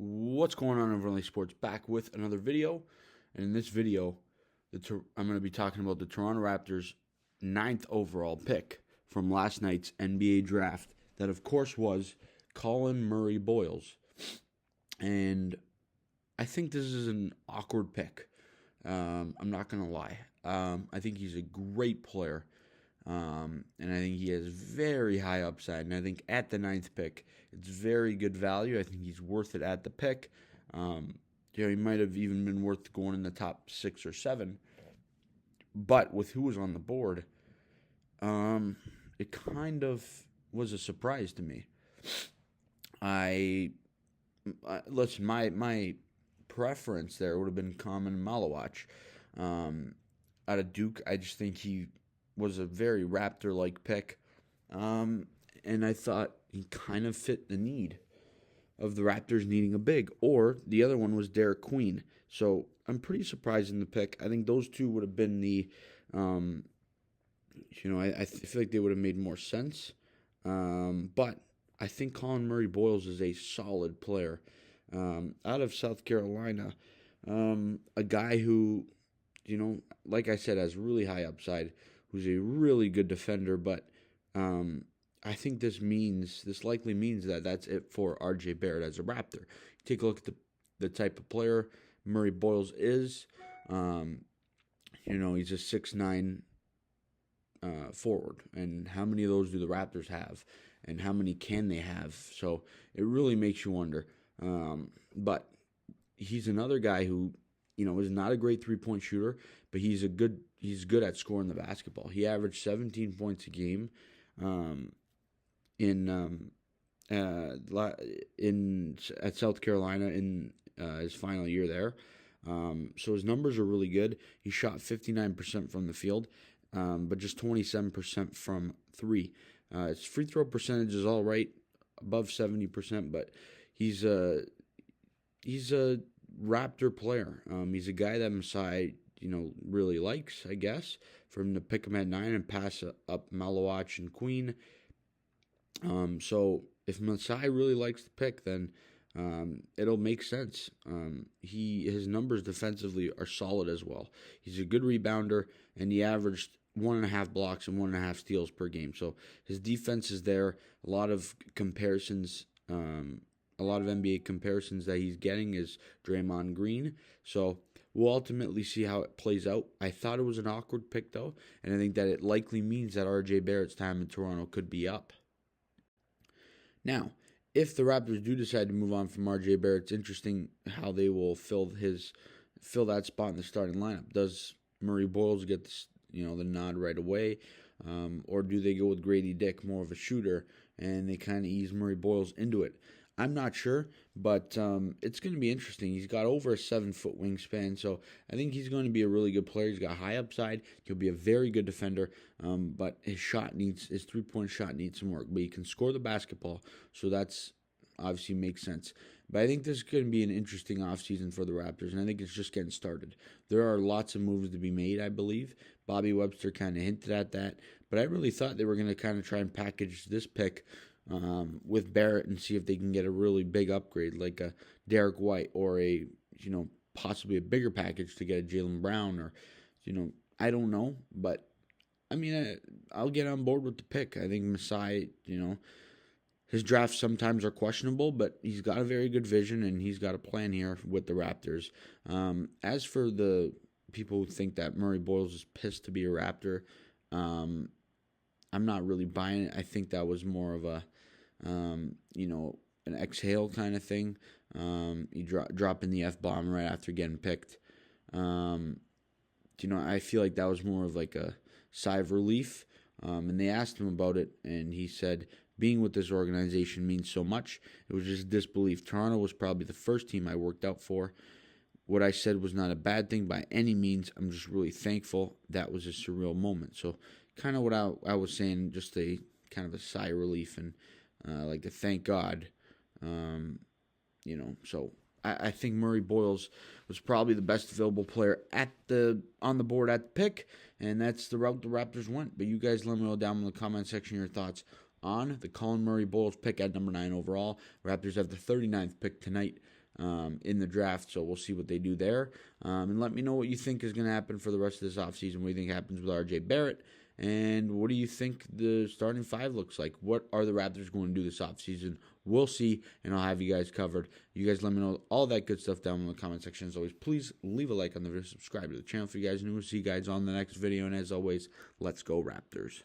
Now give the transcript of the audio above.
What's going on, Overlay Sports? Back with another video, and in this video, I'm going to be talking about the Toronto Raptors' 9th overall pick from last night's NBA draft. That, of course, was Collin Murray Boyles, and I think this is an awkward pick. I'm not going to lie. I think he's a great player. And I think he has very high upside. And I think at the 9th pick, it's very good value. I think he's worth it at the pick. He might have even been worth going in the top 6 or 7. But with who was on the board, it kind of was a surprise to me. Listen, my preference there would have been Collin Malawach. Out of Duke, I just think he was a very Raptor-like pick, and I thought he kind of fit the need of the Raptors needing a big. Or the other one was Derek Queen. So I'm pretty surprised in the pick. I think those two would have been the, I feel like they would have made more sense. But I think Collin Murray Boyles is a solid player out of South Carolina, a guy who, like I said, has really high upside, who's a really good defender, but I think this likely means that that's it for R.J. Barrett as a Raptor. Take a look at the type of player Murray Boyles is. He's a 6'9" forward, and how many of those do the Raptors have, and how many can they have? So it really makes you wonder. But he's another guy who, is not a great three-point shooter, but he's good at scoring the basketball. He averaged 17 points a game at South Carolina in his final year there. So his numbers are really good. He shot 59% from the field, but just 27% from three. His free throw percentage is all right, above 70%, but he's a Raptor player. He's a guy that Masai, really likes, I guess, for him to pick him at 9 and pass up Malawach and Queen. So if Masai really likes the pick, then it'll make sense. His numbers defensively are solid as well. He's a good rebounder, and he averaged 1.5 blocks and 1.5 steals per game. So his defense is there. A lot of comparisons. A lot of NBA comparisons that he's getting is Draymond Green. So we'll ultimately see how it plays out. I thought it was an awkward pick, though, and I think that it likely means that R.J. Barrett's time in Toronto could be up. Now, if the Raptors do decide to move on from R.J. Barrett, it's interesting how they will fill that spot in the starting lineup. Does Murray Boyles get the nod right away, or do they go with Grady Dick, more of a shooter, and they kind of ease Murray Boyles into it? I'm not sure, but it's going to be interesting. He's got over a 7-foot wingspan, so I think he's going to be a really good player. He's got high upside. He'll be a very good defender, but his three-point shot needs some work. But he can score the basketball, so that's obviously makes sense. But I think this is going to be an interesting offseason for the Raptors, and I think it's just getting started. There are lots of moves to be made, I believe. Bobby Webster kind of hinted at that, but I really thought they were going to kind of try and package this pick with Barrett and see if they can get a really big upgrade like a Derek White, or possibly a bigger package to get a Jaylen Brown, or I don't know, but I mean I'll get on board with the pick. I think Masai, his drafts sometimes are questionable, but he's got a very good vision and he's got a plan here with the Raptors. As for the people who think that Murray Boyles is pissed to be a Raptor, I'm not really buying it. I think that was more of a, an exhale kind of thing. You dropping the F-bomb right after getting picked. I feel like that was more of like a sigh of relief. And they asked him about it, and he said, being with this organization means so much. It was just disbelief. Toronto was probably the first team I worked out for. What I said was not a bad thing by any means. I'm just really thankful. That was a surreal moment. So kind of what I was saying, just a kind of a sigh of relief and like a thank God. So I think Murray Boyles was probably the best available player on the board at the pick, and that's the route the Raptors went. But you guys let me know down in the comment section your thoughts on the Collin Murray Boyles pick at number 9 overall. Raptors have the 39th pick tonight. in the draft. So we'll see what they do there. And let me know what you think is going to happen for the rest of this offseason. What do you think happens with RJ Barrett? And what do you think the starting five looks like? What are the Raptors going to do this offseason? We'll see, and I'll have you guys covered. You guys let me know all that good stuff down in the comment section. As always, please leave a like on the video, subscribe to the channel for you guys, and we'll see you guys on the next video. And as always, let's go Raptors.